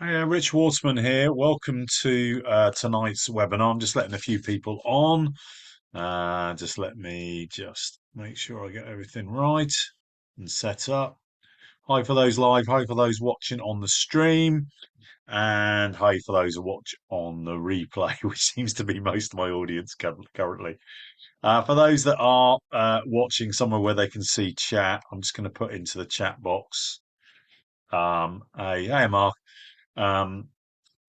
Hey, Rich Waterman here. Welcome to tonight's webinar. I'm just letting a few people on. Just let me just make sure I get everything right and set up. Hi for those live. Hi for those watching on the stream. And hi for those who watch on the replay, which seems to be most of my audience currently. For those that are watching somewhere where they can see chat, I'm just going to put into the chat box. Hey, Mark. Um,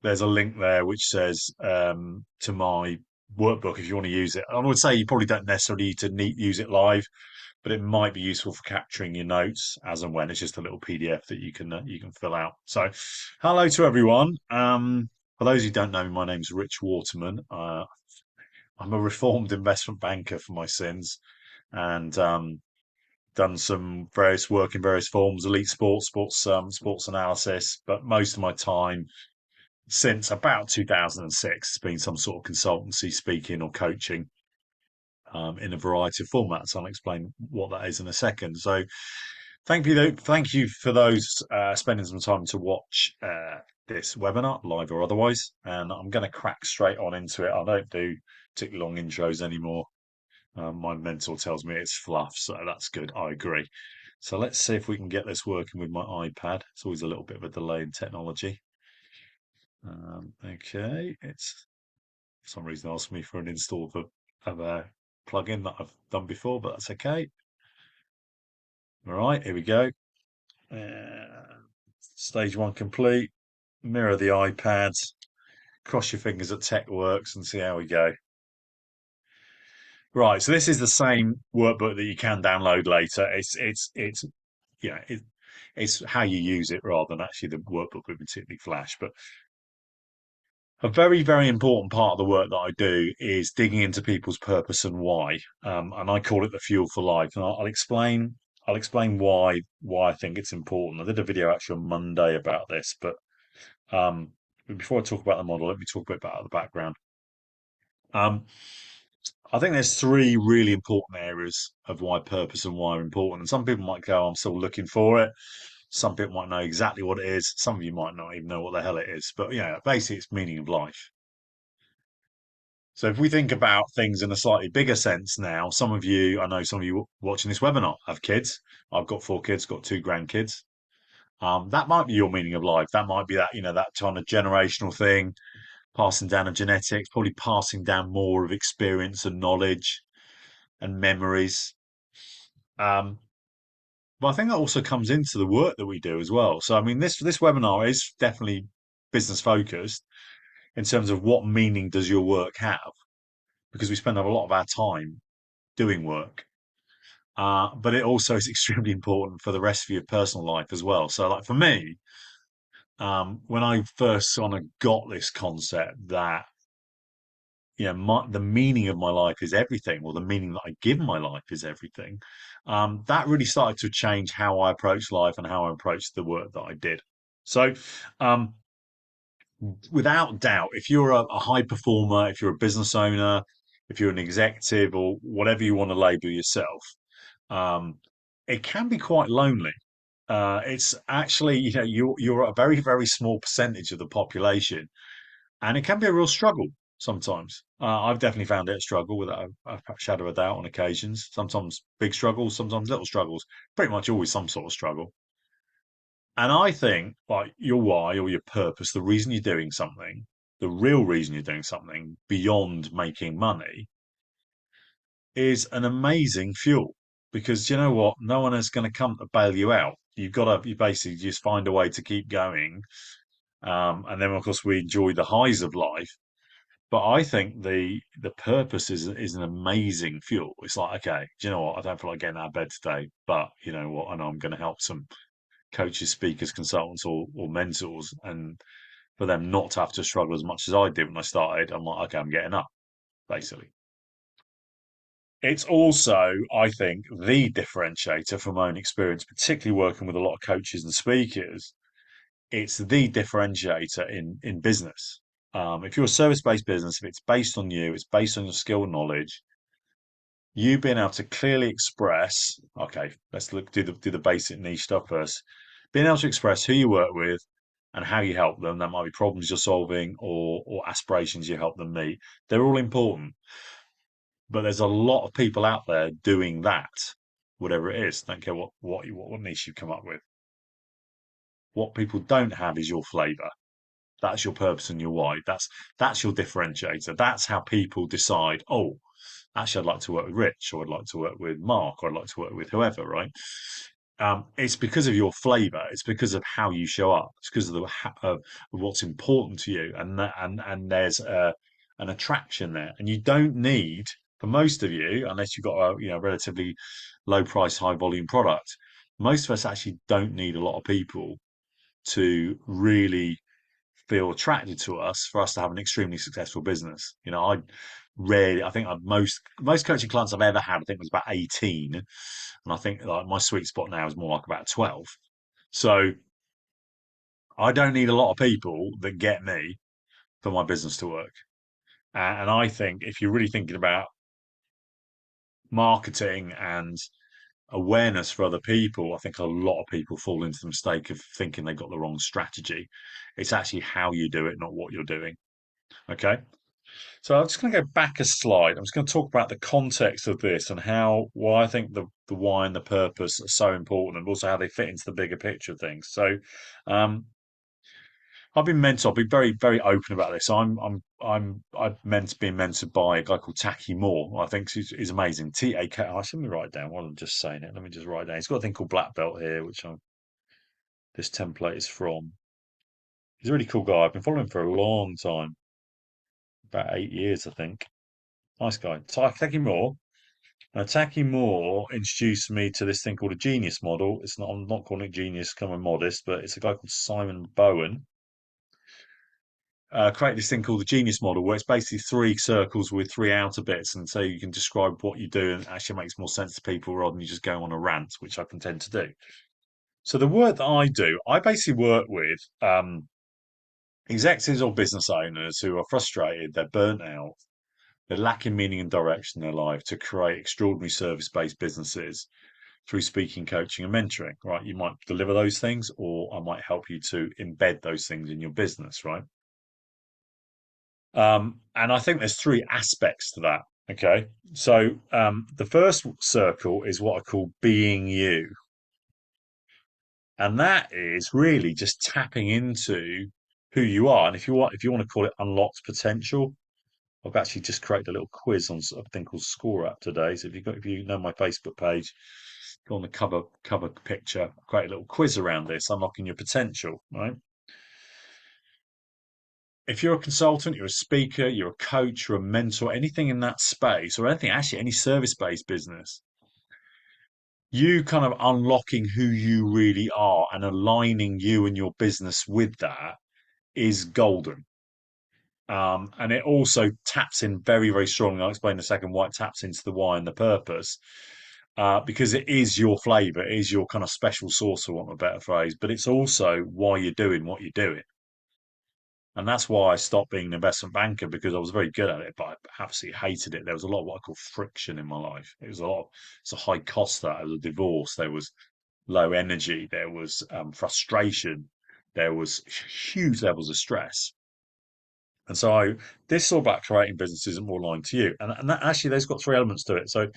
there's a link there which says to my workbook if you want to use it. I would say you probably don't necessarily need to use it live, but it might be useful for capturing your notes as and when. It's just a little PDF that you can fill out. So, hello to everyone. For those who don't know me, my name's Rich Waterman. I'm a reformed investment banker for my sins, and done some various work in various forms, elite sports analysis. But most of my time since about 2006, it's been some sort of consultancy, speaking, or coaching in a variety of formats. I'll explain what that is in a second. So, thank you for those spending some time to watch this webinar, live or otherwise. And I'm going to crack straight on into it. I don't do particularly long intros anymore. My mentor tells me it's fluff, so that's good. I agree. So let's see if we can get this working with my iPad. It's always a little bit of a delay in technology. Okay, it's for some reason asked me for an install of a plugin that I've done before, but that's okay. All right, here we go. Stage one complete. Mirror the iPad. Cross your fingers that tech works and see how we go. Right, so this is the same workbook that you can download later. It's you know it's how you use it rather than actually the workbook would particularly flash. But a very important part of the work that I do is digging into people's purpose and why, and I call it the fuel for life. And I'll explain why I think it's important. I did a video actually on Monday about this, but before I talk about the model, let me talk a bit about the background. Um, I think there's three really important areas of why purpose and why are important. And some people might go, I'm still looking for it. Some people might know exactly what it is. Some of you might not even know what the hell it is. But yeah, basically, it's meaning of life. So if we think about things in a slightly bigger sense now, I know some of you watching this webinar have kids. I've got four kids, got two grandkids. That might be your meaning of life. That might be that kind of generational thing, passing down of genetics, probably passing down more of experience and knowledge and memories. Um, but I think that also comes into the work that we do as well. So I mean, this webinar is definitely business focused in terms of what meaning does your work have, because we spend a lot of our time doing work. But it also is extremely important for the rest of your personal life as well. So, like for me, when I first kind of got this concept that the meaning of my life is everything, or the meaning that I give my life is everything, that really started to change how I approach life and how I approached the work that I did. So, um, without doubt, if you're a high performer, if you're a business owner, if you're an executive, or whatever you want to label yourself, um, it can be quite lonely. It's actually, you're a very small percentage of the population, and it can be a real struggle sometimes. I've definitely found it a struggle without a shadow of a doubt on occasions. Sometimes big struggles, sometimes little struggles. Pretty much always some sort of struggle. And I think like your why or your purpose, the reason you're doing something, the real reason you're doing something beyond making money is an amazing fuel, because you know what? No one is going to come to bail you out. You basically just find a way to keep going. And then of course we enjoy the highs of life. But I think the purpose is an amazing fuel. It's like, okay, do you know what? I don't feel like getting out of bed today, but you know what? I know I'm going to help some coaches, speakers, consultants, or mentors, and for them not to have to struggle as much as I did when I started. I'm like, okay, I'm getting up, basically. It's also, I think, the differentiator from my own experience, particularly working with a lot of coaches and speakers. It's the differentiator in business. If you're a service-based business, if it's based on you, it's based on your skill and knowledge, you being able to clearly express, okay, let's do the basic niche stuff first. Being able to express who you work with, and how you help them. That might be problems you're solving or aspirations you help them meet. They're all important, but there's a lot of people out there doing that, whatever it is. Don't care what niche you come up with. What people don't have is your flavour. That's your purpose and your why. That's your differentiator. That's how people decide, oh, actually, I'd like to work with Rich, or I'd like to work with Mark, or I'd like to work with whoever, right? It's because of your flavour. It's because of how you show up. It's because of of what's important to you, and there's an attraction there. And you don't need, for most of you, unless you've got a relatively low price, high volume product, most of us actually don't need a lot of people to really feel attracted to us for us to have an extremely successful business. I think most coaching clients I've ever had, I think was about 18, and I think like my sweet spot now is more like about 12. So I don't need a lot of people that get me for my business to work. And I think if you're really thinking about marketing and awareness for other people, I think a lot of people fall into the mistake of thinking they've got the wrong strategy. It's actually how you do it, not what you're doing. Okay. So I'm just going to go back a slide. I'm just going to talk about the context of this and why I think the why and the purpose are so important, and also how they fit into the bigger picture of things. So, I've been mentored. I'll be very, very open about this. I've been mentored by a guy called Taki Moore. I think he's amazing. T-A-K. I shouldn't write it down while I'm just saying it. Let me just write it down. He's got a thing called Black Belt here, this template is from. He's a really cool guy. I've been following him for a long time, about 8 years, I think. Nice guy. Taki Moore. Now, Taki Moore introduced me to this thing called a genius model. I'm not calling it genius, come on modest, but it's a guy called Simon Bowen. Created this thing called the genius model, where it's basically three circles with three outer bits, and so you can describe what you do, and it actually makes more sense to people rather than you just go on a rant, which I can tend to do. So the work that I do, I basically work with executives or business owners who are frustrated, they're burnt out, they're lacking meaning and direction in their life to create extraordinary service-based businesses through speaking, coaching, and mentoring, right? You might deliver those things, or I might help you to embed those things in your business, right? And I think there's three aspects to that. Okay. So the first circle is what I call being you. And that is really just tapping into who you are. And if you want to call it unlocked potential, I've actually just created a little quiz on a thing called Score App today. So if you know my Facebook page, go on the cover picture, create a little quiz around this, unlocking your potential, right? If you're a consultant, you're a speaker, you're a coach, you're a mentor, anything in that space, or anything, actually any service-based business, you kind of unlocking who you really are and aligning you and your business with that is golden. And it also taps in very, very strongly. I'll explain in a second why it taps into the why and the purpose. Because it is your flavor, it is your kind of special sauce, for want of a better phrase, but it's also why you're doing what you're doing. And that's why I stopped being an investment banker, because I was very good at it, but I absolutely hated it. There was a lot of what I call friction in my life. It's a high cost that. There was a divorce, there was low energy, there was frustration, there was huge levels of stress. And so this is all about creating businesses and more aligned to you. And that actually, there's got three elements to it. So in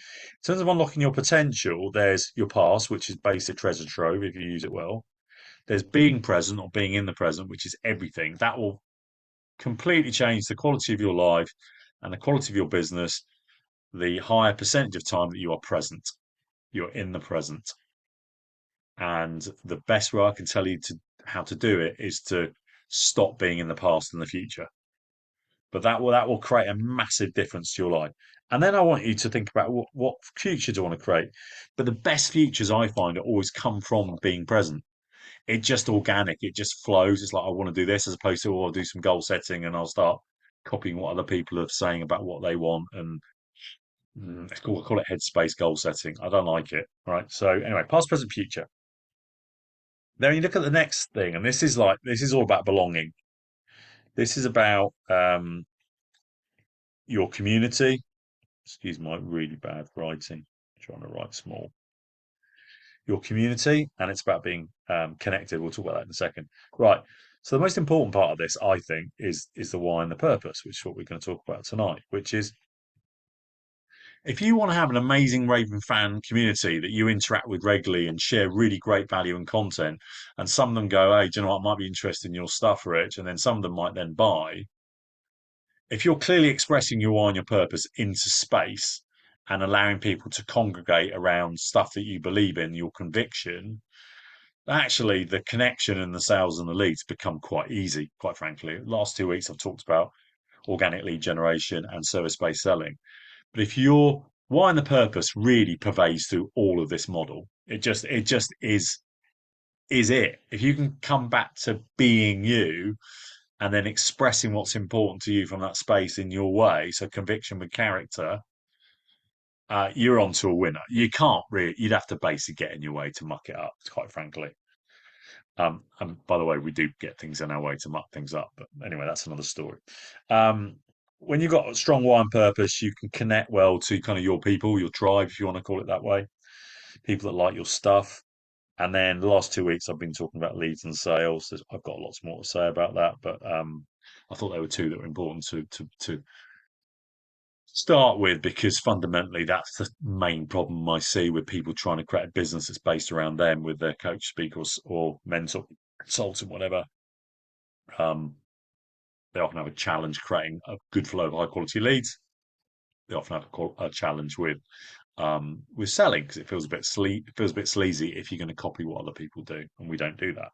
terms of unlocking your potential, there's your past, which is basic treasure trove if you use it well. There's being present or being in the present, which is everything. That will completely change the quality of your life and the quality of your business, the higher percentage of time that you are present, you're in the present. And the best way I can tell you how to do it is to stop being in the past and the future. But that will create a massive difference to your life. And then I want you to think about what future do I want to create. But the best futures I find always come from being present. It's just organic. It just flows. It's like I want to do this, as opposed to I'll do some goal setting and I'll start copying what other people are saying about what they want. And call it headspace goal setting. I don't like it. Right. So anyway, past, present, future. Then you look at the next thing, and this is all about belonging. This is about your community. Excuse my really bad writing. I'm trying to write small. Your community, and it's about being connected. We'll talk about that in a second. Right. So the most important part of this, I think, is the why and the purpose, which is what we're going to talk about tonight, which is if you want to have an amazing Raven fan community that you interact with regularly and share really great value and content, and some of them go, hey, do you know what, I might be interested in your stuff, Rich, and then some of them might then buy. If you're clearly expressing your why and your purpose into space and allowing people to congregate around stuff that you believe in, your conviction, actually the connection and the sales and the leads become quite easy, quite frankly. Last 2 weeks I've talked about organic lead generation and service-based selling. But if your why and the purpose really pervades through all of this model, it just is it. If you can come back to being you and then expressing what's important to you from that space in your way, so conviction with character, you're onto a winner. You can't really, you'd have to basically get in your way to muck it up, quite frankly. And by the way, we do get things in our way to muck things up. But anyway, that's another story. Um, when you've got a strong why and purpose, you can connect well to kind of your people, your tribe, if you want to call it that way, people that like your stuff. And then the last 2 weeks, I've been talking about leads and sales. I've got lots more to say about that, but I thought there were two that were important to start with because fundamentally that's the main problem I see with people trying to create a business that's based around them with their coach, speaker, or mentor, consultant, whatever. Um, they often have a challenge creating a good flow of high quality leads. They often have a challenge with selling because it feels a bit it feels a bit sleazy if you're going to copy what other people do, and we don't do that.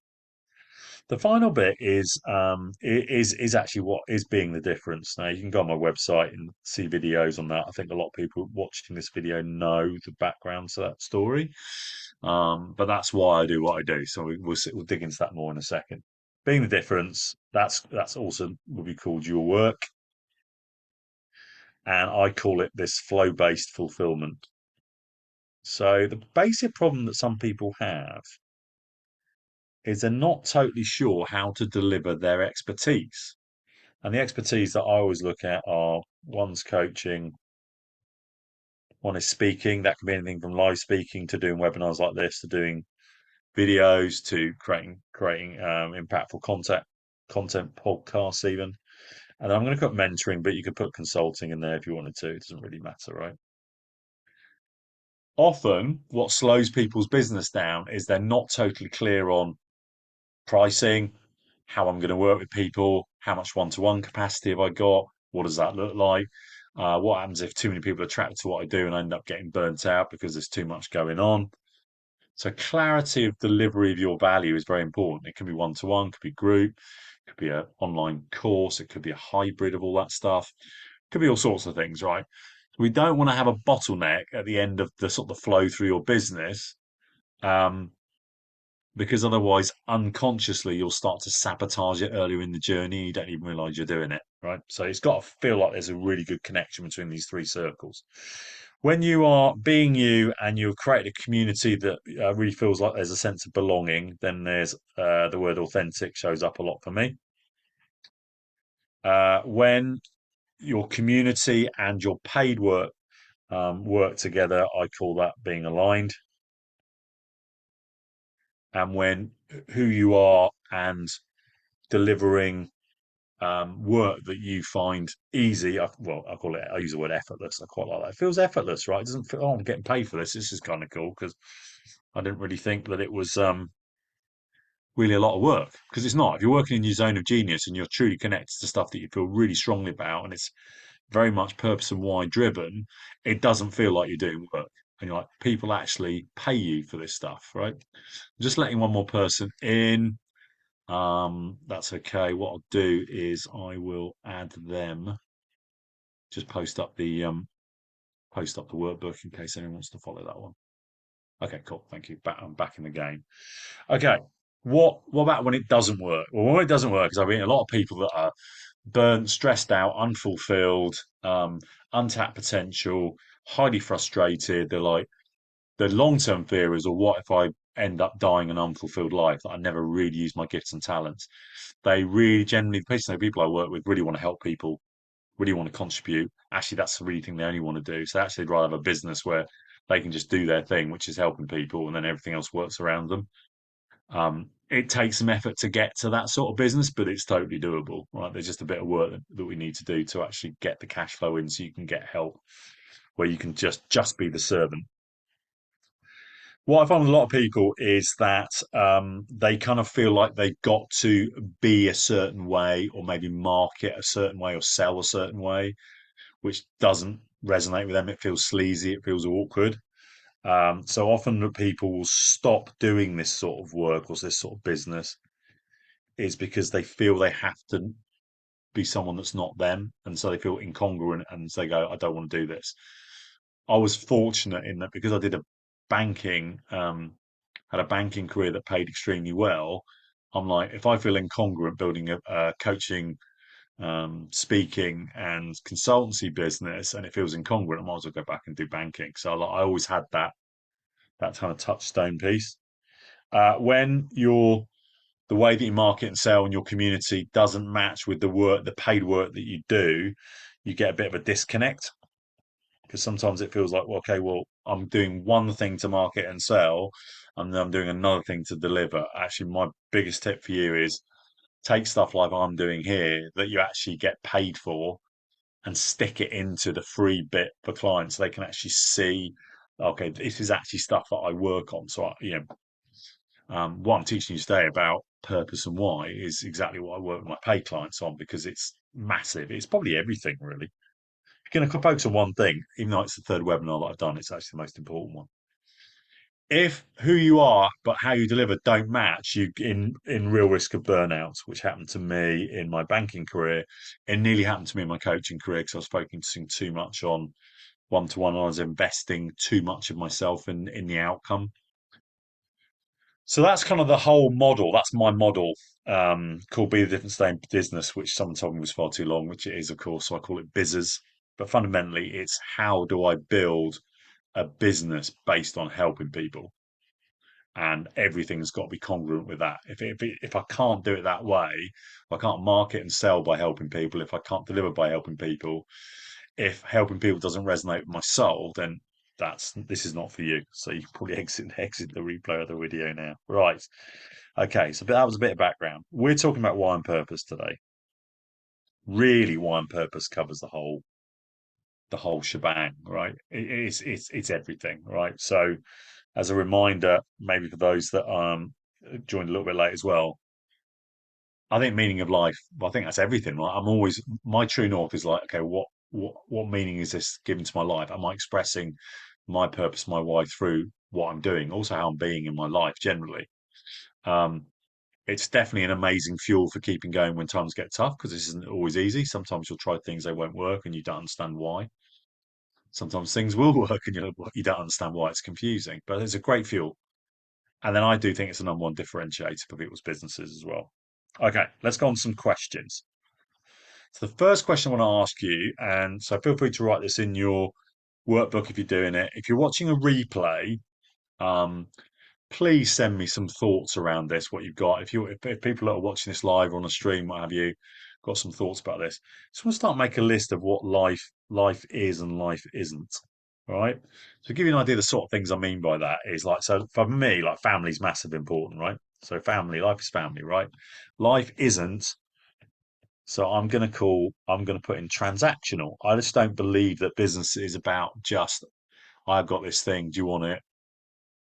The final bit is actually what is being the difference. Now you can go on my website and see videos on that. I think a lot of people watching this video know the background to that story, but that's why I do what I do. So we'll dig into that more in a second. Being the difference, that's also will be called your work, and I call it this flow-based fulfillment. So the basic problem that some people have is they're not totally sure how to deliver their expertise. And the expertise that I always look at are one's coaching, one is speaking. That can be anything from live speaking to doing webinars like this, to doing videos, to creating impactful content podcasts even. And I'm going to put mentoring, but you could put consulting in there if you wanted to. It doesn't really matter, right? Often, what slows people's business down is they're not totally clear on pricing, how I'm going to work with people, how much one-to-one capacity have I got, what does that look like, what happens if too many people are attracted to what I do and I end up getting burnt out because there's too much going on. So clarity of delivery of your value is very important. It can be one-to-one, could be group, it could be an online course, it could be a hybrid of all that stuff, it could be all sorts of things, right? We don't want to have a bottleneck at the end of the sort of flow through your business. Um, because otherwise, unconsciously, you'll start to sabotage it earlier in the journey. You don't even realize you're doing it, right? So it's got to feel like there's a really good connection between these three circles. When you are being you and you've created a community that really feels like there's a sense of belonging, then there's the word authentic shows up a lot for me. When your community and your paid work work together, I call that being aligned. And when who you are and delivering work that you find easy. Well, I call it. I use the word effortless. I quite like that. It feels effortless, right? It doesn't feel. Oh, I'm getting paid for this. This is kind of cool because I didn't really think that it was really a lot of work because it's not. If you're working in your zone of genius and you're truly connected to stuff that you feel really strongly about, and it's very much purpose and why driven, it doesn't feel like you're doing work. And you're like, people actually pay you for this stuff, right? Just letting one more person in. That's okay. What I'll do is I will add them. Just post up the workbook in case anyone wants to follow that one. Okay, cool. Thank you. I'm back in the game. Okay. What about when it doesn't work? Well, when it doesn't work, is I've been a lot of people that are burnt, stressed out, unfulfilled, untapped potential, highly frustrated. They're like the long-term fear is, or what if I end up dying an unfulfilled life that I never really use my gifts and talents? They really genuinely, the people I work with really want to help people, really want to contribute. Actually, that's the really thing they only want to do. So actually, they'd rather have a business where they can just do their thing, which is helping people, and then everything else works around them. It takes some effort to get to that sort of business, but it's totally doable, right? There's just a bit of work that we need to do to actually get the cash flow in, so you can get help where you can just be the servant. What I find with a lot of people is that they kind of feel like they've got to be a certain way, or maybe market a certain way, or sell a certain way, which doesn't resonate with them. It feels sleazy, it feels awkward. So often that people will stop doing this sort of work or this sort of business is because they feel they have to be someone that's not them, and so they feel incongruent, and so they go, "I don't want to do this." I was fortunate in that because I did a banking, had a banking career that paid extremely well. I'm like, if I feel incongruent building a coaching, speaking, and consultancy business, and it feels incongruent, I might as well go back and do banking. So I always had that kind of touchstone piece. When the way that you market and sell in your community doesn't match with the paid work that you do, you get a bit of a disconnect, because sometimes it feels like, well, okay, well, I'm doing one thing to market and sell, and then I'm doing another thing to deliver. Actually, my biggest tip for you is take stuff like I'm doing here that you actually get paid for, and stick it into the free bit for clients so they can actually see, okay, this is actually stuff that I work on. So, what I'm teaching you today about purpose and why is exactly what I work with my paid clients on, because it's massive. It's probably everything, really. If you're going to focus on one thing, even though it's the third webinar that I've done, it's actually the most important one. If who you are but how you deliver don't match, you in real risk of burnout, which happened to me in my banking career. It nearly happened to me in my coaching career because I was focusing too much on one-to-one. I was investing too much of myself in the outcome. So that's kind of the whole model. That's my model, called Be the Difference Day in Business, which someone told me was far too long, which it is, of course. So I call it Bizzers. But fundamentally, it's how do I build a business based on helping people? And everything's got to be congruent with that. If I can't do it that way, if I can't market and sell by helping people, if I can't deliver by helping people, if helping people doesn't resonate with my soul, then this is not for you. So you can probably exit the replay of the video now. Right. Okay, so that was a bit of background. We're talking about why and purpose today. Really, why and purpose covers the whole shebang, right? It's everything, right? So as a reminder, maybe for those that joined a little bit late as well, I think meaning of life. I think that's everything, right? I'm always my true north is like, okay, what meaning is this giving to my life? Am I expressing my purpose, my why through what I'm doing? Also, how I'm being in my life generally. Um, it's definitely an amazing fuel for keeping going when times get tough, because this isn't always easy. Sometimes you'll try things, they won't work, and you don't understand why. Sometimes things will work, and you don't understand why. It's confusing, but it's a great fuel. And then I do think it's the number one differentiator for people's businesses as well. Okay, let's go on to some questions. So the first question I want to ask you, and so feel free to write this in your workbook if you're doing it. If you're watching a replay, um, please send me some thoughts around this. What you've got, if people that are watching this live or on a stream, what have you, got some thoughts about this. Just want to start make a list of what life is and life isn't. All right. So to give you an idea, the sort of things I mean by that is like, so for me, like family's massive important, right? So life is family, right? Life isn't. So I'm going to put in transactional. I just don't believe that business is about just, I've got this thing. Do you want it?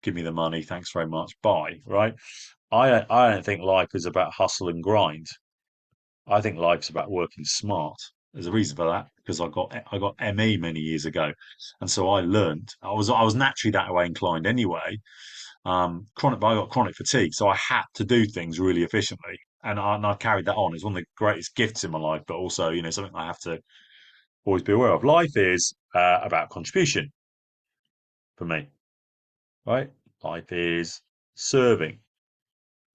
Give me the money. Thanks very much. Bye. Right. I don't think life is about hustle and grind. I think life's about working smart. There's a reason for that, because I got ME many years ago, and so I learned. I was naturally that way inclined anyway. I got chronic fatigue, so I had to do things really efficiently, and I carried that on. It's one of the greatest gifts in my life, but also something I have to always be aware of. Life is about contribution for me, right? Life is serving,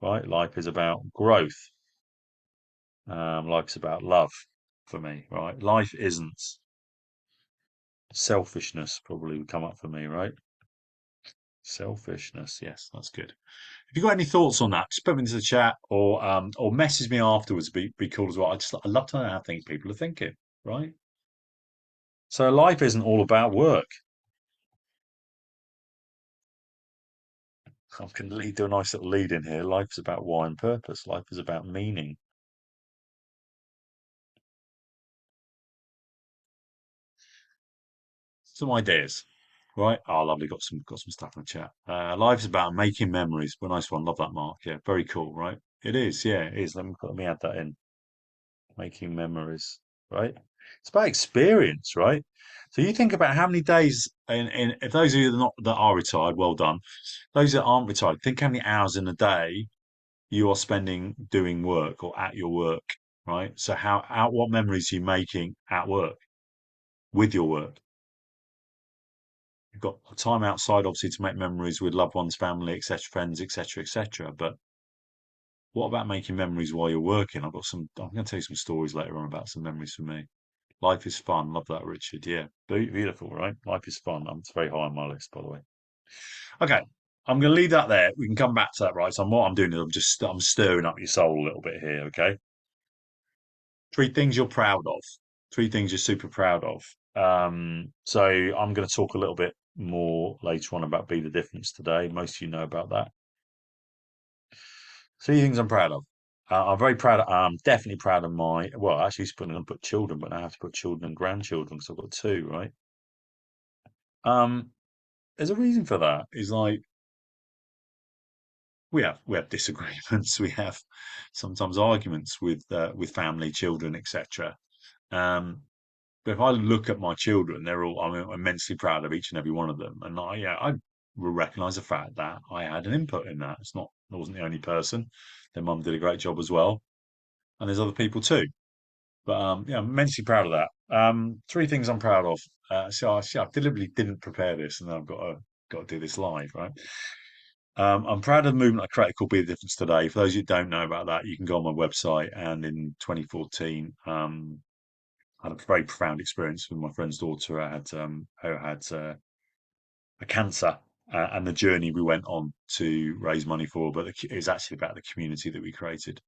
right? Life is about growth. Life's about love for me, right? Life isn't selfishness, probably would come up for me, right? Selfishness, yes, that's good. If you've got any thoughts on that, just put them into the chat, or message me afterwards. Be cool as well. I love to know how people are thinking, right? So life isn't all about work. I can do a nice little lead in here. Life is about why and purpose. Life is about meaning. Some ideas, right? Oh, lovely. Got some stuff in the chat. Life's about making memories. Well, nice one. Love that, Mark. Yeah, very cool, right? It is. Yeah, it is. Let me add that in. Making memories, right? It's about experience, right? So you think about how many days, in if those of you that are retired, well done. Those that aren't retired, think how many hours in a day you are spending doing work or at your work, right? So what memories are you making at work with your work? You've got time outside, obviously, to make memories with loved ones, family, etc., friends, etc., etc. But what about making memories while you're working? I've got some. I'm going to tell you some stories later on about some memories for me. Life is fun. Love that, Richard. Yeah, beautiful, right? Life is fun. It's very high on my list, by the way. Okay, I'm going to leave that there. We can come back to that, right? So what I'm doing is I'm stirring up your soul a little bit here. Okay, three things you're proud of. Three things you're super proud of. So I'm going to talk a little bit more later on about Be the Difference today. Most of you know about that. Three things I'm proud of. I'm very proud. I'm definitely proud of my. Well, I actually used to put children, but now I have to put children and grandchildren because I've got two, right? Um, there's a reason for that. Is like we have disagreements. We have sometimes arguments with family, children, etc. Um, but if I look at my children, I'm immensely proud of each and every one of them, and I will recognise the fact that I had an input in that. I wasn't the only person. Their mum did a great job as well, and there's other people too. But yeah, I'm immensely proud of that. Three things I'm proud of. I deliberately didn't prepare this, and I've got to do this live, right? I'm proud of the movement I created called Be the Difference Today. For those who don't know about that, you can go on my website. And in 2014, I had a very profound experience with my friend's daughter who had a cancer, and the journey we went on to raise money for. But it was actually about the community that we created.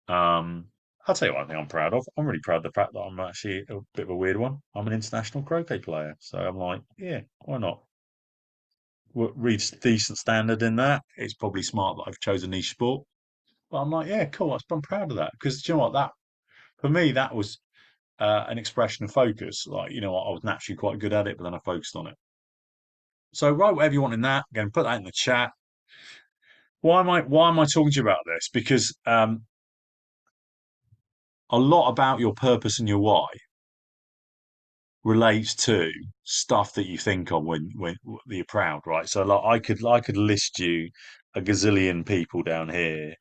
Um, I'll tell you what I think I'm proud of. I'm really proud of the fact that I'm actually a bit of a weird one. I'm an international croquet player, so I'm like, yeah, why not? Reach decent standard in that. It's probably smart that I've chosen a niche sport. But I'm like, yeah, cool. I'm proud of that because do you know what? That for me, that was an expression of focus. Like, I was naturally quite good at it, but then I focused on it. So write whatever you want in that. Again, put that in the chat. Why am I talking to you about this? Because a lot about your purpose and your why relates to stuff that you think of when you're proud, right? So like I could list you a gazillion people down here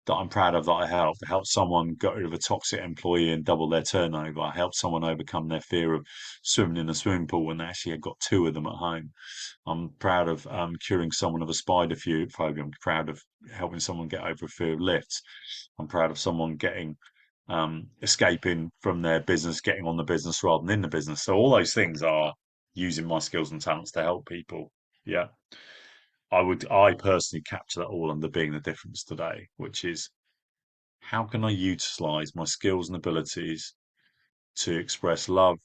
that I'm proud of that I helped. I helped someone get rid of a toxic employee and double their turnover. I helped someone overcome their fear of swimming in a swimming pool when they actually had got two of them at home. I'm proud of curing someone of a spider phobia. I'm proud of helping someone get over a fear of lifts. I'm proud of someone getting escaping from their business, getting on the business rather than in the business. So all those things are using my skills and talents to help people. Yeah. I personally capture that all under being the difference today, which is how can I utilize my skills and abilities to express love,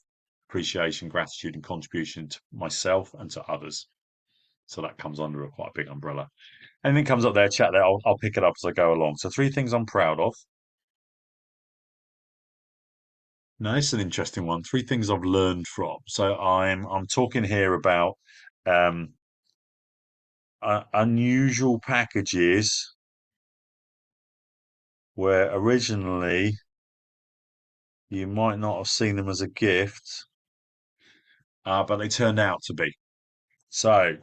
appreciation, gratitude, and contribution to myself and to others? So that comes under a quite big umbrella. Anything comes up there, chat there, I'll pick it up as I go along. So three things I'm proud of. Now, this is an interesting one. Three things I've learned from. So I'm talking here about um, unusual packages where originally you might not have seen them as a gift, but they turned out to be. So,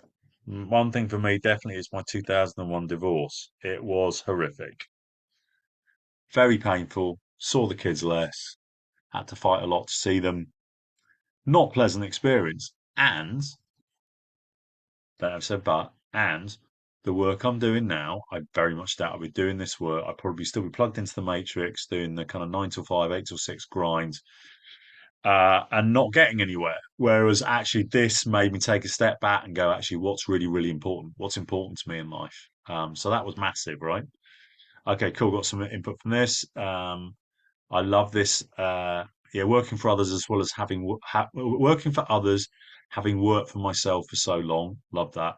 one thing for me definitely is my 2001 divorce. It was horrific, very painful. Saw the kids less, had to fight a lot to see them. Not pleasant experience. And don't have said but, and the work I'm doing now, I very much doubt I'll be doing this work. I'd probably still be plugged into the matrix, doing the kind of 9 till 5, 8 till 6 grind, and not getting anywhere. Whereas actually, this made me take a step back and go, actually, what's really, really important? What's important to me in life? So that was massive, right? Okay, cool. Got some input from this. I love this. Yeah, working for others as well as working for others, having worked for myself for so long. Love that.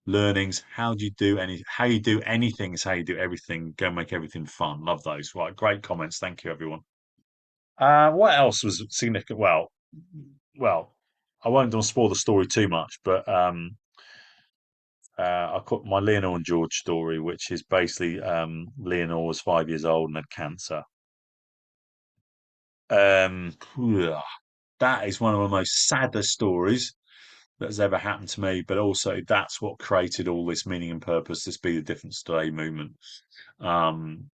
learnings. How you do anything is how you do everything. Go make everything fun. Love those. Right, great comments. Thank you, everyone. What else was significant? Well, I won't spoil the story too much, but I caught my Leonore and George story, which is basically Leonore was 5 years old and had cancer. Um, that is one of the most saddest stories that's ever happened to me, but also that's what created all this meaning and purpose, this Be the Difference Today movement. Um,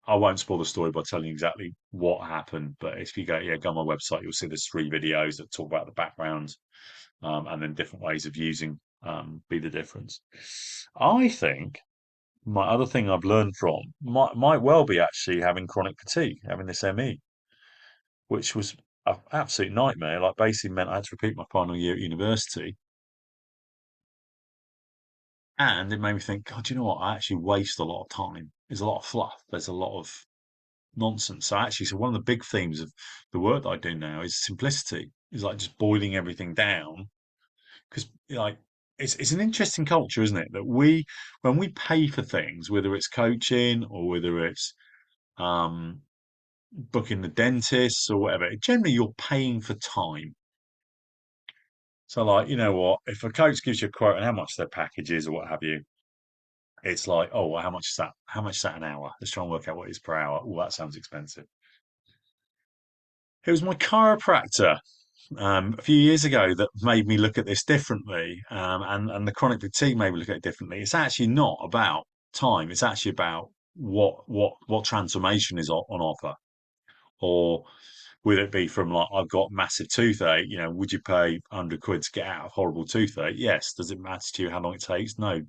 I won't spoil the story by telling you exactly what happened, but if you go on my website, you'll see there's 3 videos that talk about the background and then different ways of using Be the Difference. I think my other thing I've learned from might well be actually having chronic fatigue, having this ME, which was an absolute nightmare. Like basically meant I had to repeat my final year at university. And it made me think, God, you know what? I actually waste a lot of time. There's a lot of fluff. There's a lot of nonsense. So one of the big themes of the work that I do now is simplicity. Is like just boiling everything down because like it's an interesting culture, isn't it? That when we pay for things, whether it's coaching or whether it's um, booking the dentist or whatever, generally you're paying for time. So like you know what, if a coach gives you a quote on how much their package is or what have you, it's like, oh, well, how much is that? How much is that an hour? Let's try and work out what it is per hour. Oh, that sounds expensive. It was my chiropractor a few years ago that made me look at this differently, and the chronic fatigue made me look at it differently. It's actually not about time. It's actually about what transformation is on offer, or would it be from like I've got massive toothache? You know, would you pay 100 quid to get out of horrible toothache? Yes. Does it matter to you how long it takes? No.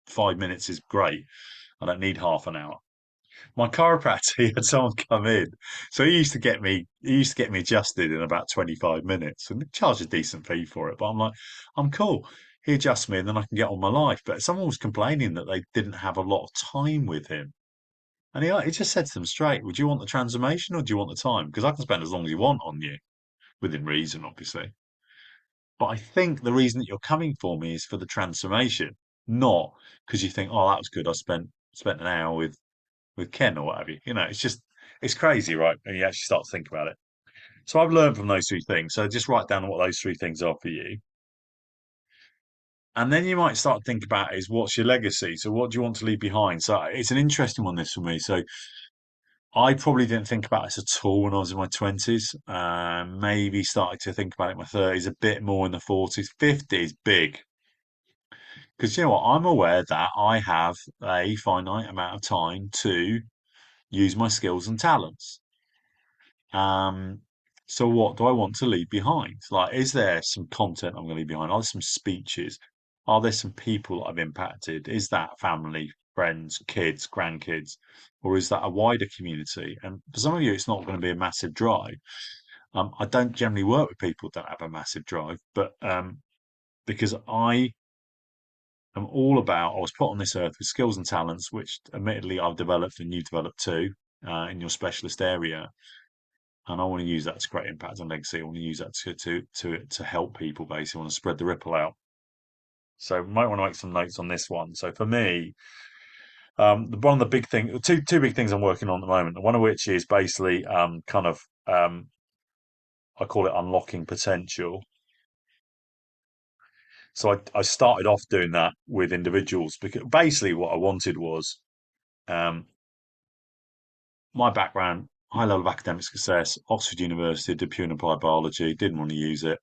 5 minutes is great. I don't need half an hour. My chiropractor, he had someone come in. So he used to get me adjusted in about 25 minutes and charge a decent fee for it. But I'm like, I'm cool. He adjusts me and then I can get on my life. But someone was complaining that they didn't have a lot of time with him. And he just said to them straight, would you want the transformation or do you want the time? Because I can spend as long as you want on you, within reason, obviously. But I think the reason that you're coming for me is for the transformation, not because you think, oh, that was good. I spent an hour with Ken or what have you. You know, it's crazy, right? And you actually start to think about it. So I've learned from those 3 things. So just write down what those 3 things are for you. And then you might start to think about is what's your legacy? So what do you want to leave behind? So it's an interesting one, this for me. So I probably didn't think about this at all when I was in my 20s. Maybe started to think about it in my 30s, a bit more in the 40s. 50s, big. Because you know what? I'm aware that I have a finite amount of time to use my skills and talents. Um, so what do I want to leave behind? Like, is there some content I'm going to leave behind? Are there some speeches? Are there some people that I've impacted? Is that family, friends, kids, grandkids, or is that a wider community? And for some of you, it's not going to be a massive drive. I don't generally work with people that have a massive drive, but because I'm all about, I was put on this earth with skills and talents, which admittedly I've developed and you've developed too, in your specialist area. And I want to use that to create impact and legacy. I want to use that to help people. Basically, I want to spread the ripple out. So, might want to make some notes on this one. So, for me, one of the big things, two big things I'm working on at the moment. One of which is basically I call it unlocking potential. So, I started off doing that with individuals because basically what I wanted was um, my background, high level of academic success, Oxford University, did pure and applied biology, didn't want to use it.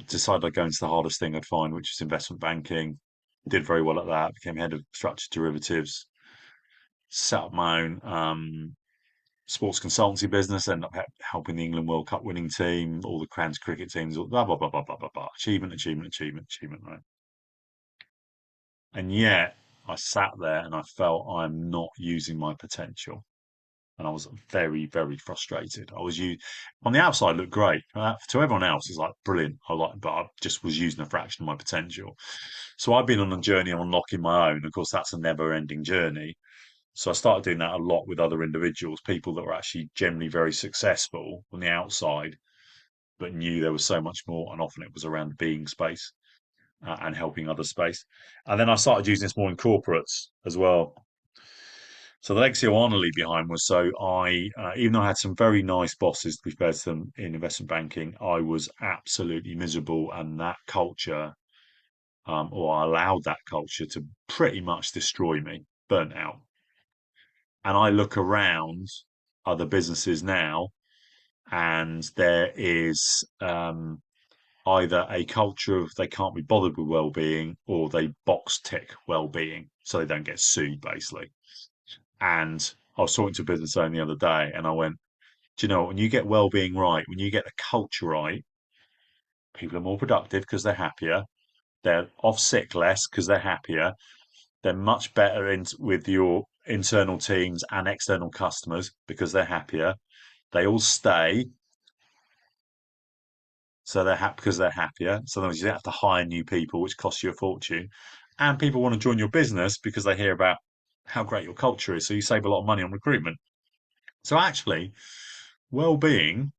Decided I'd go into the hardest thing I'd find, which is investment banking. Did very well at that. Became head of structured derivatives. Set up my own sports consultancy business. Ended up helping the England World Cup winning team, all the Crans cricket teams. Blah blah blah blah blah blah blah. Achievement, achievement, achievement, achievement. Right. And yet I sat there and I felt I'm not using my potential. And I was very, very frustrated. On the outside looked great. To everyone else, it's like brilliant. But I just was using a fraction of my potential. So I've been on a journey of unlocking my own. Of course, that's a never-ending journey. So I started doing that a lot with other individuals, people that were actually generally very successful on the outside, but knew there was so much more. And often it was around the being space. and helping other space. And then I started using this more in corporates as well. So the legacy I want to leave behind was so even though I had some very nice bosses to be fair to them in investment banking, I was absolutely miserable, and that culture, or I allowed that culture to pretty much destroy me, burnt out. And I look around other businesses now, and there is either a culture of they can't be bothered with well-being, or they box tick well-being so they don't get sued, basically. And I was talking to a business owner the other day, and I went, "Do you know what? When you get well-being right, when you get the culture right, people are more productive because they're happier. They're off sick less because they're happier. They're much better with your internal teams and external customers because they're happier. They all stay, so they're happy because they're happier. Sometimes you don't have to hire new people, which costs you a fortune. And people want to join your business because they hear about how great your culture is. So you save a lot of money on recruitment. So actually, well-being,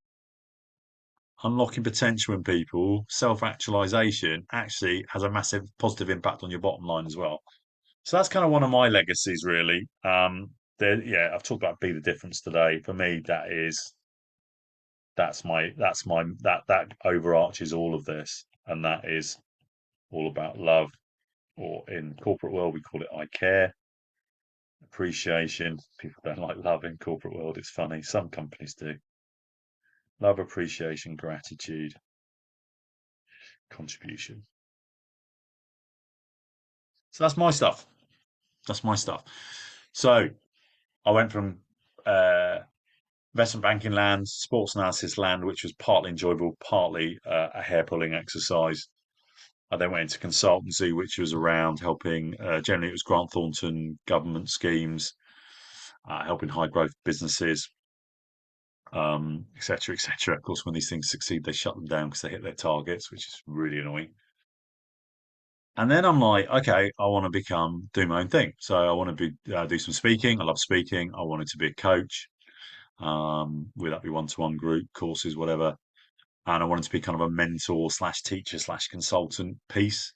unlocking potential in people, self-actualization actually has a massive positive impact on your bottom line as well. So that's kind of one of my legacies, really. Yeah, I've talked about be the difference today. For me, that overarches all of this, and that is all about love, or in corporate world we call it I care, appreciation. People don't like love in corporate world. It's funny. Some companies do. Love, appreciation, gratitude, contribution. So that's my stuff. That's my stuff. So I went from uh, investment banking land, sports analysis land, which was partly enjoyable, partly a hair pulling exercise. I then went into consultancy, which was around helping, generally, it was Grant Thornton government schemes, helping high growth businesses, et cetera, et cetera. Of course, when these things succeed, they shut them down because they hit their targets, which is really annoying. And then I'm like, okay, I want to do my own thing. So I want to do some speaking. I love speaking. I wanted to be a coach. Whether that be one-to-one group courses, whatever. And I wanted to be kind of a mentor slash teacher slash consultant piece.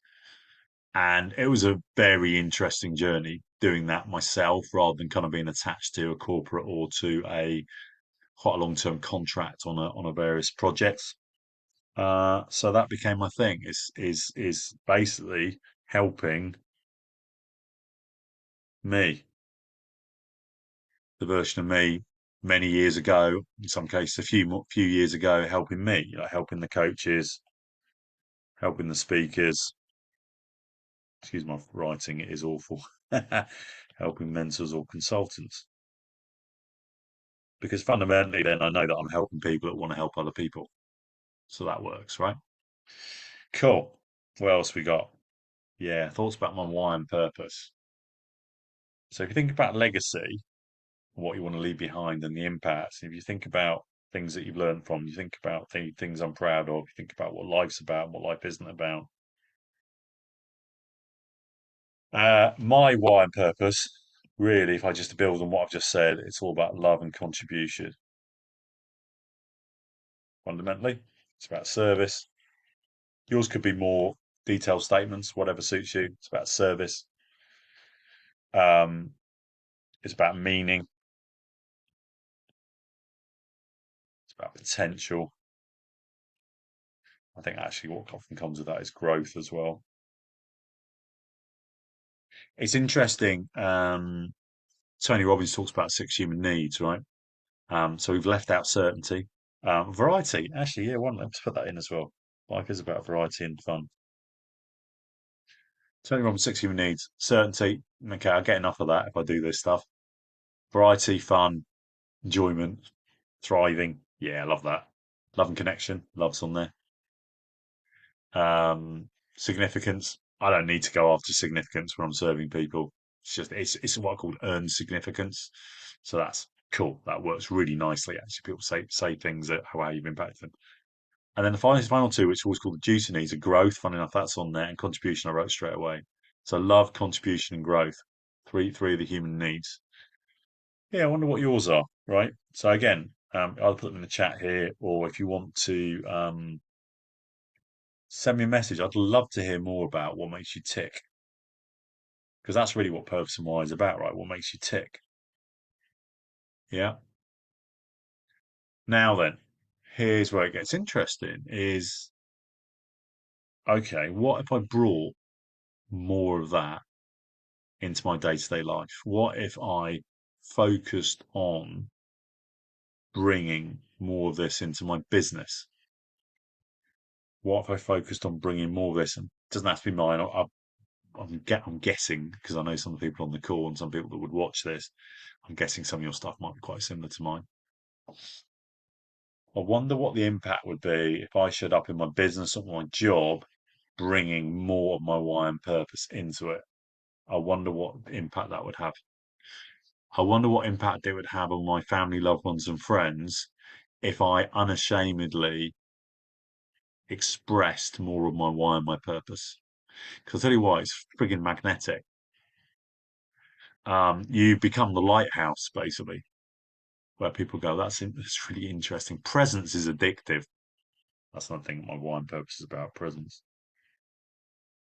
And it was a very interesting journey doing that myself rather than kind of being attached to a corporate or to a quite a long-term contract on a various projects. So that became my thing. Is basically helping me, the version of me many years ago, in some cases few years ago, helping me, helping the coaches, helping the speakers. Excuse my writing, it is awful. Helping mentors or consultants. Because fundamentally, then I know that I'm helping people that want to help other people. So that works, right? Cool. What else we got? Yeah, thoughts about my why and purpose. So if you think about legacy, what you want to leave behind and the impacts, if you think about things that you've learned from, you think about things I'm proud of, you think about what life's about, what life isn't about. My why and purpose, really, if I just build on what I've just said, it's all about love and contribution. Fundamentally, it's about service. Yours could be more detailed statements, whatever suits you. It's about service. Um, it's about meaning. It's about potential. I think actually what often comes with that is growth as well. It's interesting. Tony Robbins talks about six human needs, right? So we've left out certainty, variety. Actually, yeah, let's put that in as well. Life is about variety and fun. Tony Robbins, six human needs: certainty. Okay, I'll get enough of that if I do this stuff. Variety, fun, enjoyment, thriving. Yeah, I love that. Love and connection. Love's on there. Significance. I don't need to go after significance when I'm serving people. It's what I call earned significance. So that's cool. That works really nicely. Actually, people say things that how you've impacted them. And then the final two, which are always called the duty needs, are growth. Funny enough, that's on there, and contribution. I wrote straight away. So love, contribution, and growth. Three of the human needs. Yeah, I wonder what yours are. Right. So again, I'll put them in the chat here, or if you want to Send me a message. I'd love to hear more about what makes you tick, because that's really what purpose and why is about, right? What makes you tick? Yeah. Now then, here's where it gets interesting: is okay, what if I brought more of that into my day-to-day life? What if I focused on bringing more of this into my business? What if I focused on bringing more of this? And it doesn't have to be mine. I'm guessing because I know some of the people on the call and some people that would watch this. I'm guessing some of your stuff might be quite similar to mine. I wonder what the impact would be if I showed up in my business or my job, bringing more of my why and purpose into it. I wonder what impact that would have. I wonder what impact it would have on my family, loved ones, and friends if I unashamedly expressed more of my why and my purpose. Because I'll tell you why, it's frigging magnetic. You become the lighthouse, basically, where people go, that's really interesting. Presence is addictive. That's another thing my why and purpose is about, presence.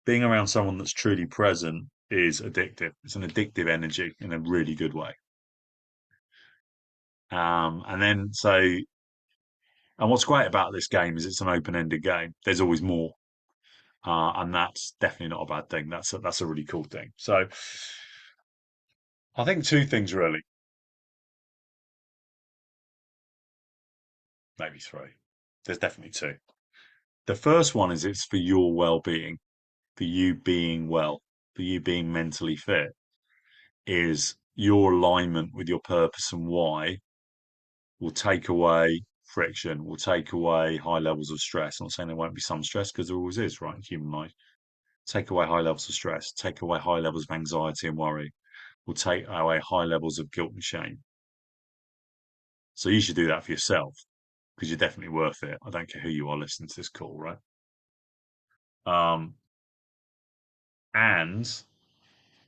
Being around someone that's truly present is addictive. It's an addictive energy in a really good way. And then so, and what's great about this game is it's an open-ended game. There's always more, and that's definitely not a bad thing. That's a really cool thing. So, I think two things really, maybe three. There's definitely two. The first one is it's for your well-being, for you being well, for you being mentally fit, is your alignment with your purpose and why will take away friction, will take away high levels of stress. I'm not saying there won't be some stress because there always is, right, in human life. Take away high levels of stress, take away high levels of anxiety and worry, will take away high levels of guilt and shame. So you should do that for yourself because you're definitely worth it. I don't care who you are listening to this call, right? Um, and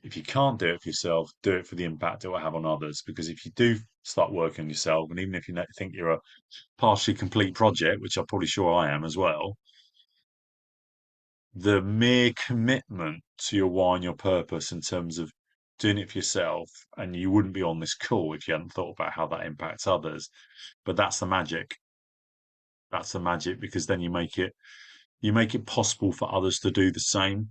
if you can't do it for yourself, do it for the impact it will have on others. Because if you do start working on yourself, and even if you think you're a partially complete project, which I'm probably sure I am as well, the mere commitment to your why and your purpose in terms of doing it for yourself, and you wouldn't be on this call if you hadn't thought about how that impacts others. But that's the magic. That's the magic because then you make it possible for others to do the same.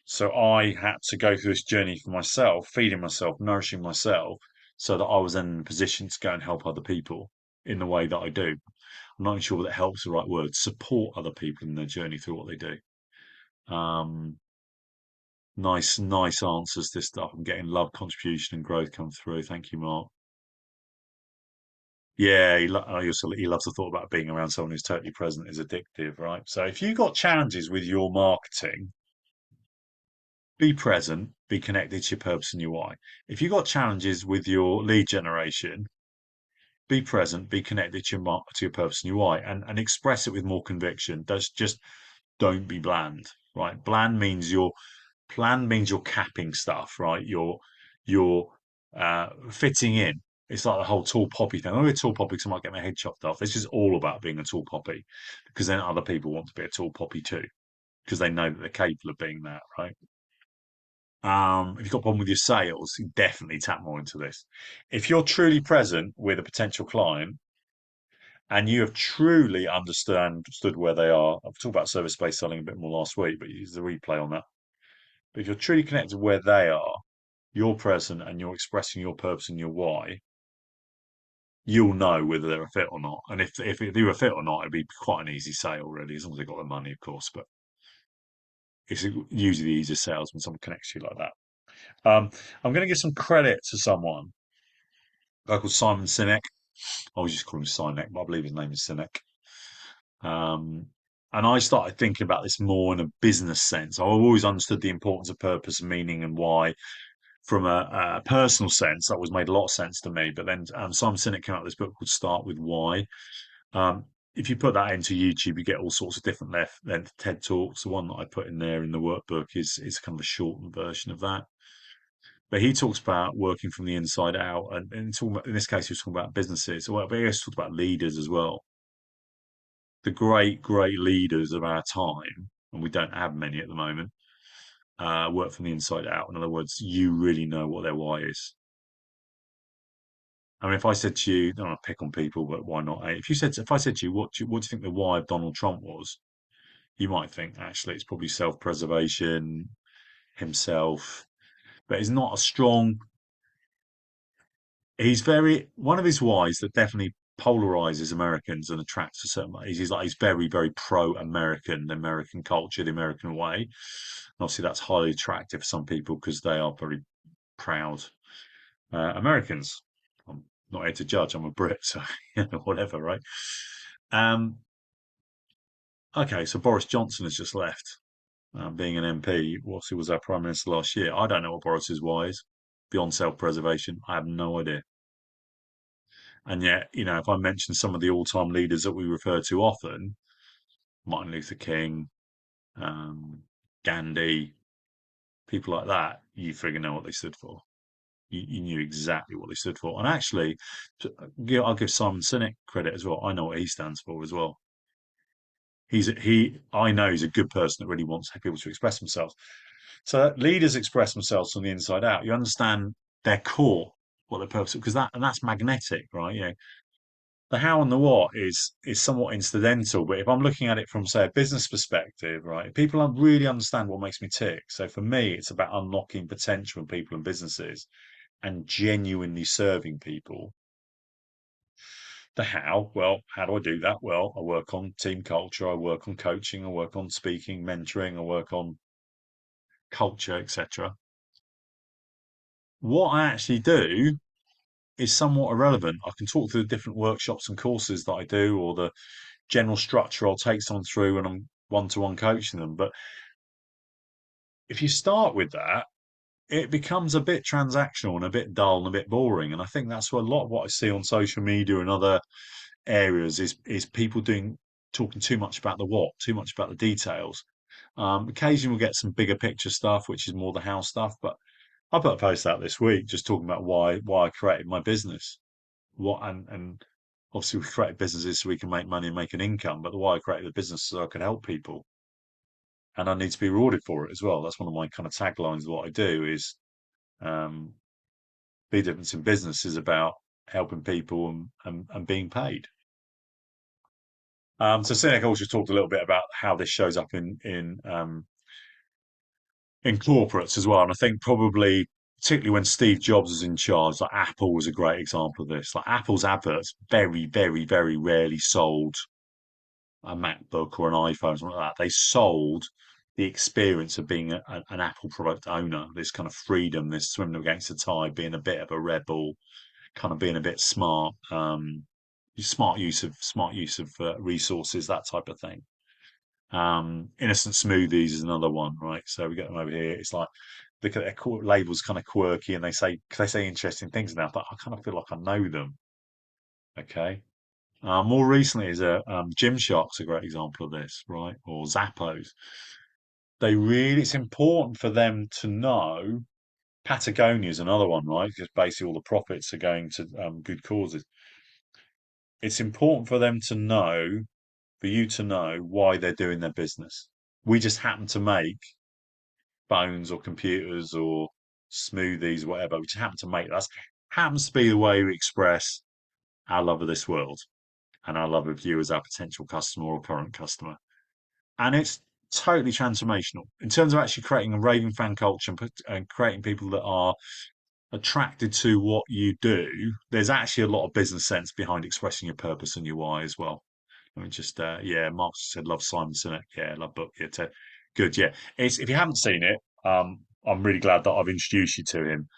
So I had to go through this journey for myself, feeding myself, nourishing myself, so that I was then in a position to go and help other people in the way that I do. I'm not sure that helps the right word. Support other people in their journey through what they do. Um, nice answers to this stuff. I'm getting love, contribution, and growth come through. Thank you, Mark. Yeah, he loves the thought about being around someone who's totally present is addictive, right? So if you got challenges with your marketing, be present, be connected to your purpose and your why. If you got challenges with your lead generation, be present, be connected to your purpose and your why, and express it with more conviction. Just don't be bland, right? Plan means you're capping stuff, right? You're fitting in. It's like the whole tall poppy thing. I'm a tall poppy because I might get my head chopped off. This is all about being a tall poppy because then other people want to be a tall poppy too because they know that they're capable of being that, right? If you've got a problem with your sales, you definitely tap more into this. If you're truly present with a potential client and you have truly understood where they are, I've talked about service-based selling a bit more last week, but use the replay on that. But if you're truly connected where they are, you're present and you're expressing your purpose and your why, you'll know whether they're a fit or not. And if they're a fit or not, it'd be quite an easy sale, really, as long as they've got the money, of course. But it's usually the easiest sales when someone connects to you like that. I'm going to give some credit to someone, a guy called Simon Sinek. I always just call him Sinek, but I believe his name is Sinek. Um, and I started thinking about this more in a business sense. I've always understood the importance of purpose and meaning and why from a personal sense. That was made a lot of sense to me. But then Simon Sinek came out with this book called Start With Why. If you put that into YouTube, you get all sorts of different length TED Talks. The one that I put in there in the workbook is kind of a shortened version of that. But he talks about working from the inside out, and in this case, he was talking about businesses. Well, but he also talked about leaders as well. the great leaders of our time, and we don't have many at the moment, work from the inside out. In other words, you really know what their why is. I mean, if I said to you, I don't want to pick on people, but why not? If I said to you, what do you think the why of Donald Trump was? You might think actually it's probably self-preservation, himself, but it's not a strong. He's very one of his whys that definitely polarizes Americans and attracts a certain. He's very pro-American, the American culture, the American way. And obviously, that's highly attractive for some people because they are very proud Americans. I'm not here to judge. I'm a Brit, so whatever, right? Um, okay, so Boris Johnson has just left, being an MP. Whilst he was our prime minister last year, I don't know what Boris's why is beyond self-preservation. I have no idea. And yet, if I mention some of the all-time leaders that we refer to often, Martin Luther King, um, Gandhi, people like that, you frigging know what they stood for. You knew exactly what they stood for. And actually, I'll give Simon Sinek credit as well. I know what he stands for as well. I know he's a good person that really wants people to express themselves. So leaders express themselves from the inside out. You understand their core, what their purpose, because that's magnetic, right? The how and the what is somewhat incidental. But if I'm looking at it from, say, a business perspective, right, people don't really understand what makes me tick. So for me, it's about unlocking potential in people and businesses and genuinely serving people. The how, well, how do I do that? Well, I work on team culture, I work on coaching, I work on speaking, mentoring, I work on culture, etc. What I actually do is somewhat irrelevant. I can talk through the different workshops and courses that I do, or the general structure I'll take someone through when I'm one-to-one coaching them. But if you start with that, it becomes a bit transactional and a bit dull and a bit boring. And I think that's what a lot of what I see on social media and other areas is people talking too much about the what, too much about the details. Occasionally we'll get some bigger picture stuff, which is more the how stuff. But I put a post out this week just talking about why I created my business. And obviously we created businesses so we can make money and make an income. But the why I created the business so I could help people, and I need to be rewarded for it as well. That's one of my kind of taglines of what I do is um, the difference in business is about helping people and being paid. So Sinek also talked a little bit about how this shows up in corporates as well. And I think probably particularly when Steve Jobs was in charge, like Apple was a great example of this. Like Apple's adverts very rarely sold a MacBook or an iPhone or something like that. They sold the experience of being an Apple product owner, this kind of freedom, this swimming against the tide, being a bit of a rebel, kind of being a bit smart, smart use of resources, that type of thing. Innocent smoothies is another one, right? So we get them over here. It's like look at their labels, kind of quirky, and they say interesting things now. But I kind of feel like I know them. Okay. More recently, is a Gymshark's a great example of this, right? Or Zappos. It's important for them to know. Patagonia is another one, right? Because basically all the profits are going to good causes. It's important for you to know why they're doing their business. We just happen to make phones or computers or smoothies, whatever. We just happen to make that. Happens to be the way we express our love of this world and our love of you as our potential customer or current customer. And it's totally transformational in terms of actually creating a raving fan culture and creating people that are attracted to what you do. There's actually a lot of business sense behind expressing your purpose and your why as well. I mean, just yeah, Mark said love Simon Sinek. Yeah, love book. Yeah, good. Yeah, if you haven't seen it, I'm really glad that I've introduced you to him.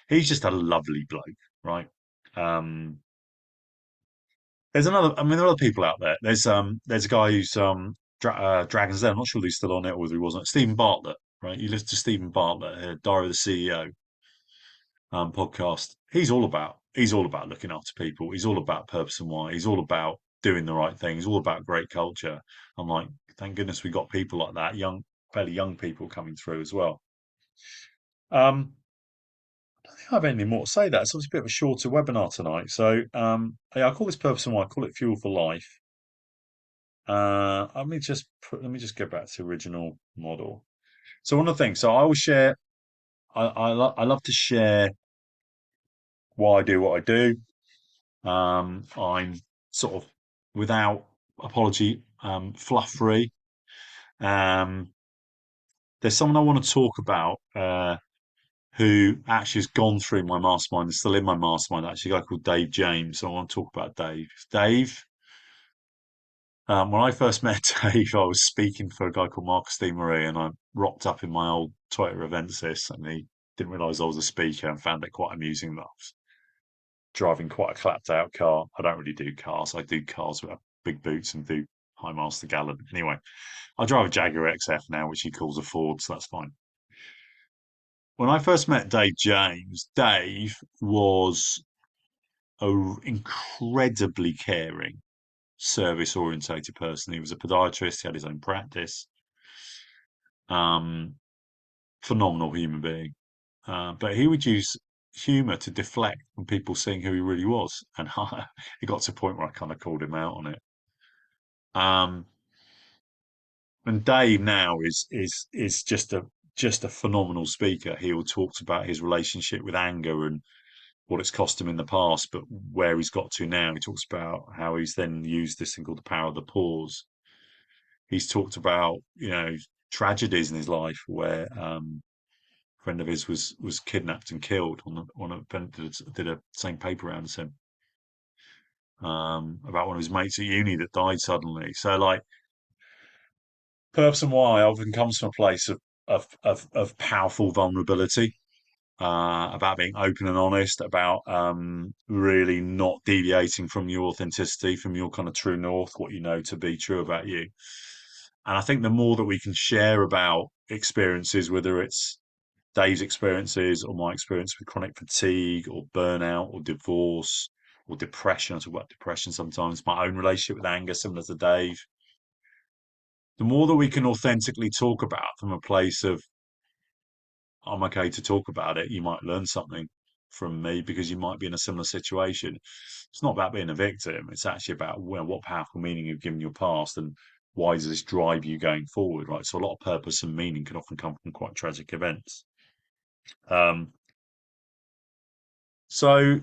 He's just a lovely bloke, right? Um, I mean, there are other people out there. There's a guy who's Dragon's Den. I'm not sure if he's still on it or whether he wasn't. Stephen Bartlett, right? You listen to Stephen Bartlett, Diary of the CEO podcast. He's all about looking after people. He's all about purpose and why. He's all about doing the right thing. He's all about great culture. I'm like, thank goodness we got people like that, fairly young people coming through as well. Um, I don't think I have anything more to say. That it's obviously a bit of a shorter webinar tonight. So yeah, I call this purpose and why. I call it fuel for life. let me just go back to original model. So one of the things, so I will share. I love to share why I do what I do. I'm sort of without apology, fluff free. Um, there's someone I want to talk about who actually has gone through my mastermind and still in my mastermind. Actually, a guy called Dave James. So I want to talk about Dave. Dave. When I first met Dave, I was speaking for a guy called Marcus D. Marie, and I rocked up in my old Toyota Avensis, and he didn't realise I was a speaker and found it quite amusing that I was driving quite a clapped out car. I don't really do cars. I do cars with big boots and do high miles to gallon. Anyway, I drive a Jaguar XF now, which he calls a Ford, so that's fine. When I first met Dave James, Dave was a incredibly caring, service orientated person. He was a podiatrist. He had his own practice. Um, Phenomenal human being. But he would use humour to deflect from people seeing who he really was, and it got to a point where I kind of called him out on it. Um, and Dave now is just a phenomenal speaker. He will talk about his relationship with anger and what it's cost him in the past, but where he's got to now. He talks about how he's then used this thing called the power of the pause. He's talked about tragedies in his life where a friend of his was kidnapped and killed on a event that did a same paper round as him. About one of his mates at uni that died suddenly. So like purpose and why often comes from a place of powerful vulnerability, about being open and honest, about really not deviating from your authenticity, from your kind of true north, what you know to be true about you. And I think the more that we can share about experiences, whether it's Dave's experiences or my experience with chronic fatigue or burnout or divorce or depression, I talk about depression sometimes, my own relationship with anger, similar to Dave, the more that we can authentically talk about from a place of I'm okay to talk about it. You might learn something from me because you might be in a similar situation. It's not about being a victim. It's actually about what powerful meaning you've given your past and why does this drive you going forward, right? So a lot of purpose and meaning can often come from quite tragic events. Um, so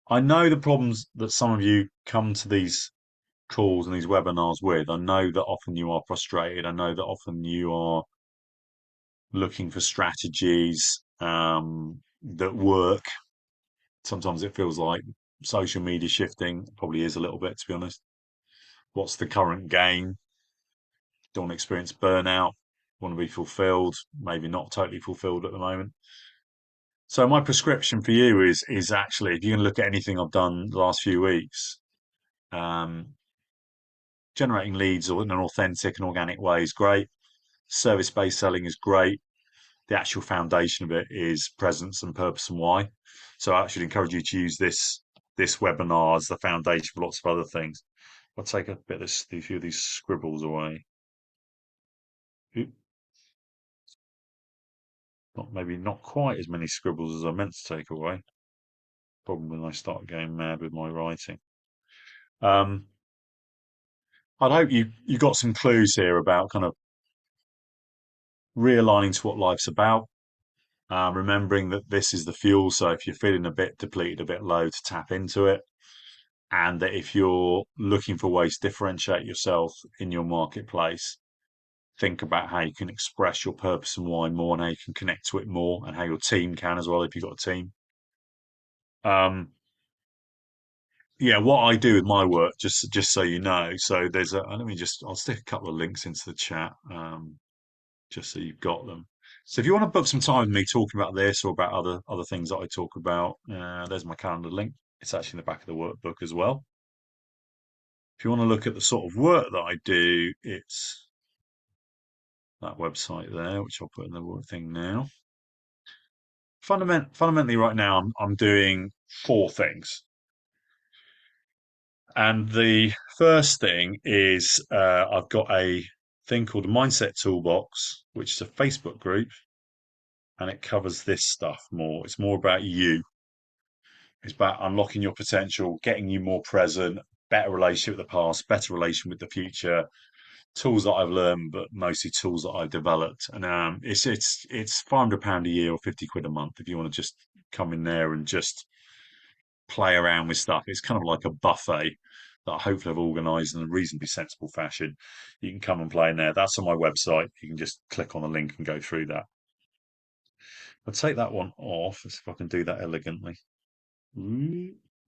I know the problems that some of you come to these calls and these webinars with. I know that often you are frustrated. I know that often you are looking for strategies that work. Sometimes it feels like social media shifting probably is a little bit, to be honest. What's the current game? Don't want to experience burnout, want to be fulfilled, maybe not totally fulfilled at the moment. So my prescription for you is actually if you can look at anything I've done the last few weeks, um, generating leads in an authentic and organic way is great. Service-based selling is great. The actual foundation of it is presence and purpose and why. So I actually encourage you to use this webinar as the foundation for lots of other things. I'll take a few of these scribbles away. Maybe not quite as many scribbles as I meant to take away. Problem when I start going mad with my writing. Um, I'd hope you got some clues here about kind of realigning to what life's about. Remembering that this is the fuel. So if you're feeling a bit depleted, a bit low, to tap into it. And that if you're looking for ways to differentiate yourself in your marketplace, think about how you can express your purpose and why more, and how you can connect to it more, and how your team can as well if you've got a team. Yeah, what I do with my work, just so you know. So there's a I'll stick a couple of links into the chat, just so you've got them. So if you want to book some time with me talking about this or about other things that I talk about, there's my calendar link. It's actually in the back of the workbook as well. If you want to look at the sort of work that I do, it's that website there, which I'll put in the work thing now. Fundamentally, right now, I'm doing four things. And the first thing is I've got a thing called a Mindset Toolbox, which is a Facebook group, and it covers this stuff more. It's more about you. It's about unlocking your potential, getting you more present, better relationship with the past, better relation with the future, tools that I've learned, but mostly tools that I've developed. And it's £500 a year or 50 quid a month if you want to just come in there and just play around with stuff. It's kind of like a buffet that I hopefully I've organised in a reasonably sensible fashion. You can come and play in there. That's on my website. You can just click on the link and go through that. I'll take that one off. Let's see if I can do that elegantly.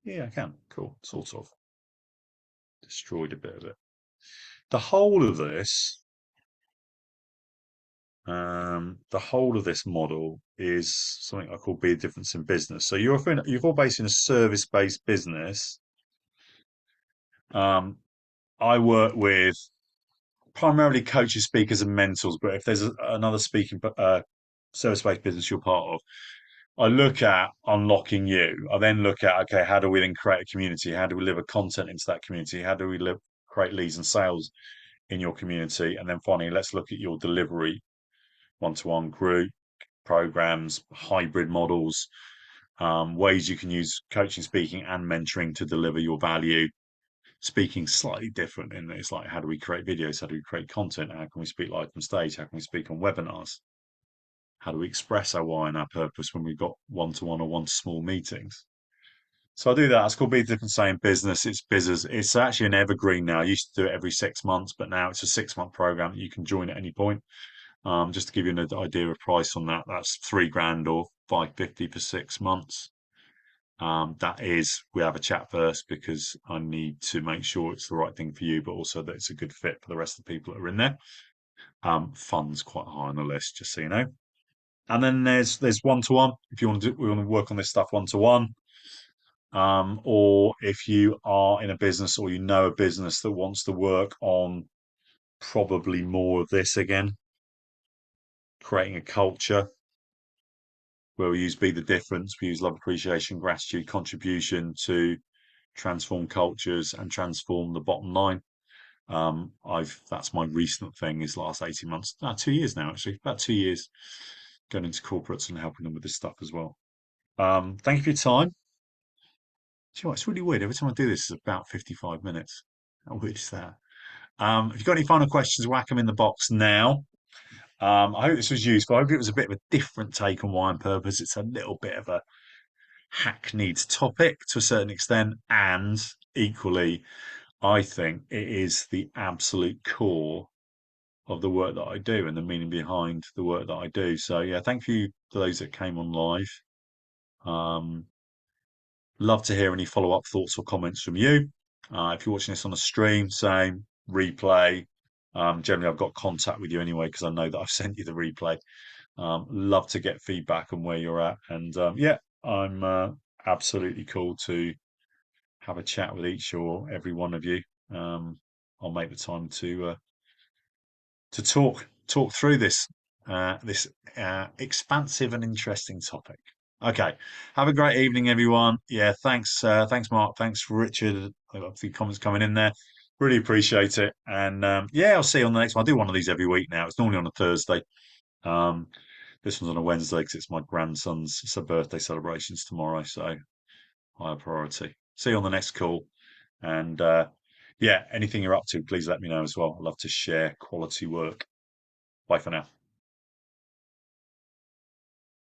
Yeah, I can. Cool. Sort of. Destroyed a bit of it. The whole of this, the whole of this model is something I call be a difference in business. So you're all based in a service-based business. Um, I work with primarily coaches, speakers, and mentors. But if there's another speaking service-based business you're part of, I look at unlocking you. I then look at, okay, how do we then create a community? How do we deliver content into that community? How do we create leads and sales in your community? And then finally, let's look at your delivery, one-to-one group programs, hybrid models, ways you can use coaching, speaking, and mentoring to deliver your value. Speaking slightly different in that it's like, how do we create videos? How do we create content? How can we speak live on stage? How can we speak on webinars? How do we express our why and our purpose when we've got one-to-one or one-to-small meetings? So I do that. It's called Be the Difference in Business. It's business. It's actually an evergreen now. I used to do it every 6 months, but now it's a 6-month program that you can join at any point. Just to give you an idea of price on that, that's £3,000 or 550 for 6 months. That is, we have a chat first because I need to make sure it's the right thing for you, but also that it's a good fit for the rest of the people that are in there. Funds quite high on the list, just so you know. And then there's one to one if you want to we want to work on this stuff one to one. Or if you are in a business or you know a business that wants to work on probably more of this again, creating a culture where we use be the difference, we use love, appreciation, gratitude, contribution to transform cultures and transform the bottom line. That's my recent thing is last 18 months, 2 years now, actually, about 2 years going into corporates and helping them with this stuff as well. Thank you for your time. Do you know what? It's really weird. Every time I do this, it's about 55 minutes. How weird is that? If you've got any final questions, whack them in the box now. I hope this was useful. I hope it was a bit of a different take on why and purpose. It's a little bit of a hackneyed topic to a certain extent, and equally, I think it is the absolute core of the work that I do and the meaning behind the work that I do. So yeah, thank you to those that came on live. Um, Love to hear any follow-up thoughts or comments from you. If you're watching this on a stream, same replay. Generally, I've got contact with you anyway because I know that I've sent you the replay. Love to get feedback on where you're at, and yeah, I'm absolutely cool to have a chat with each or every one of you. I'll make the time to talk through this expansive and interesting topic. Okay, have a great evening, everyone. Yeah, thanks, Mark. Thanks, Richard. I've got a few comments coming in there. Really appreciate it. And yeah, I'll see you on the next one. I do one of these every week now. It's normally on a Thursday. Um, this one's on a Wednesday because it's my grandson's birthday celebrations tomorrow. So higher priority. See you on the next call. And yeah, anything you're up to, please let me know as well. I'd love to share quality work. Bye for now.